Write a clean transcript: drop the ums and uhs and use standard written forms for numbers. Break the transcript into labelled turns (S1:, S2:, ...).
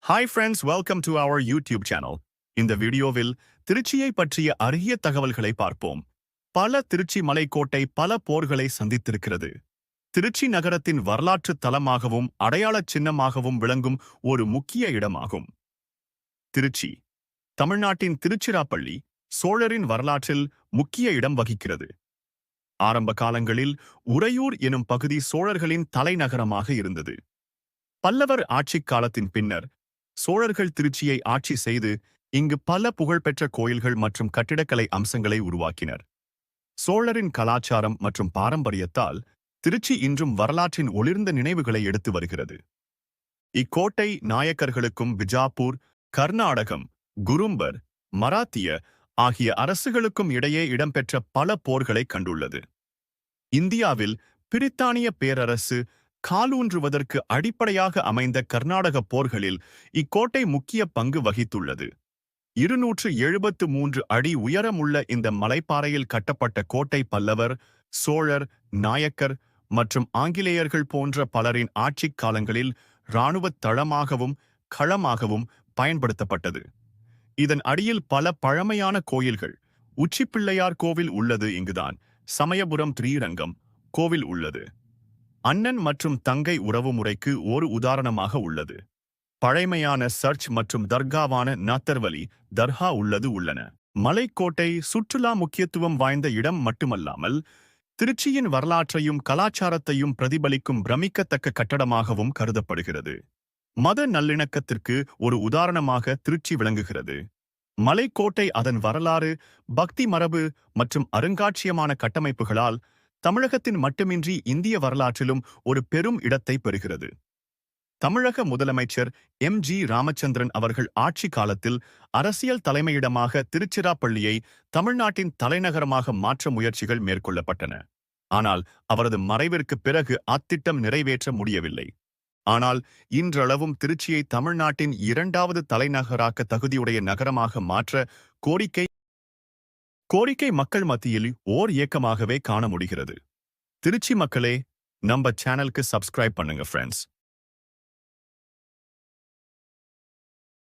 S1: Hi friends, welcome to our YouTube channel. இந்த வீடியோவில் திருச்சியை பற்றிய அரிய தகவல்களை பார்ப்போம். பல திருச்சி மலைக்கோட்டை பல போர்களை சந்தித்திருக்கிறது. திருச்சி நகரத்தின் வரலாற்று தலமாகவும் அடையாளச் சின்னமாகவும் விளங்கும் ஒரு முக்கிய இடமாகும். திருச்சி தமிழ்நாட்டின் திருச்சிராப்பள்ளி சோழரின் வரலாற்றில் முக்கிய இடம் வகிக்கிறது. ஆரம்ப காலங்களில் உறையூர் எனும் பகுதி சோழர்களின் தலைநகரமாக இருந்தது. பல்லவர் ஆட்சிக் காலத்தின் பின்னர் சோழர்கள் திருச்சியை ஆட்சி செய்து இங்கு பல புகழ்பெற்ற கோயில்கள் மற்றும் கட்டிடக்கலை அம்சங்களை உருவாக்கினர். சோழரின் கலாச்சாரம் மற்றும் பாரம்பரியத்தால் திருச்சி இன்றும் வரலாற்றின் ஒளிர்ந்த நினைவுகளை எடுத்து வருகிறது. இக்கோட்டை நாயக்கர்களுக்கும் பிஜாப்பூர், கர்நாடகம், குரும்பர், மராத்திய ஆகிய அரசுகளுக்கும் இடையே இடம்பெற்ற பல போர்களை கண்டுள்ளது. இந்தியாவில் பிரித்தானிய பேரரசு காலூன்றுவதற்கு அடிப்படையாக அமைந்த கர்நாடக போர்களில் இக்கோட்டை முக்கிய பங்கு வகித்துள்ளது. 273 அடி உயரமுள்ள இந்த மலைப்பாறையில் கட்டப்பட்ட கோட்டை பல்லவர், சோழர், நாயக்கர் மற்றும் ஆங்கிலேயர்கள் போன்ற பலரின் ஆட்சிக் காலங்களில் இராணுவத் தளமாகவும் களமாகவும் பயன்படுத்தப்பட்டது. இதன் அடியில் பல பழமையான கோயில்கள், உச்சிப்பிள்ளையார் கோவில் உள்ளது. இங்குதான் சமயபுரம் ஸ்ரீரங்கம் கோவில் உள்ளது. அண்ணன் மற்றும் தங்கை உறவுமுறைக்கு ஒரு உதாரணமாக உள்ளது. பழைமையான சர்ச் மற்றும் தர்காவான நாத்தர்வலி தர்கா உள்ளன. மலைக்கோட்டை சுற்றுலா முக்கியத்துவம் வாய்ந்த இடம் மட்டுமல்லாமல் திருச்சியின் வரலாற்றையும் கலாச்சாரத்தையும் பிரதிபலிக்கும் பிரமிக்கத்தக்க கட்டடமாகவும் கருதப்படுகிறது. மத நல்லிணக்கத்திற்கு ஒரு உதாரணமாக திருச்சி விளங்குகிறது. மலைக்கோட்டை அதன் வரலாறு, பக்தி மரபு மற்றும் அருங்காட்சியமான கட்டமைப்புகளால் தமிழகத்தின் மட்டுமின்றி இந்திய வரலாற்றிலும் ஒரு பெரும் இடத்தை பெறுகிறது. தமிழக முதலமைச்சர் எம்.ஜி. ராமச்சந்திரன் அவர்கள் ஆட்சி காலத்தில் அரசியல் தலைமையிடமாக திருச்சிராப்பள்ளியை தமிழ்நாட்டின் தலைநகரமாக மாற்ற முயற்சிகள் மேற்கொள்ளப்பட்டன. ஆனால் அவரது மறைவிற்கு பிறகு அத்திட்டம் நிறைவேற்ற முடியவில்லை. ஆனால் இன்றளவும் திருச்சியை தமிழ்நாட்டின் 2வது தலைநகராக்க தகுதியுடைய நகரமாக மாற்ற கோரிக்கை மக்கள் மத்தியில் ஓர் இயக்கமாகவே காண முடிகிறது. திருச்சி மக்களே, நம்ம சேனலுக்கு சப்ஸ்கிரைப் பண்ணுங்க ஃப்ரெண்ட்ஸ்.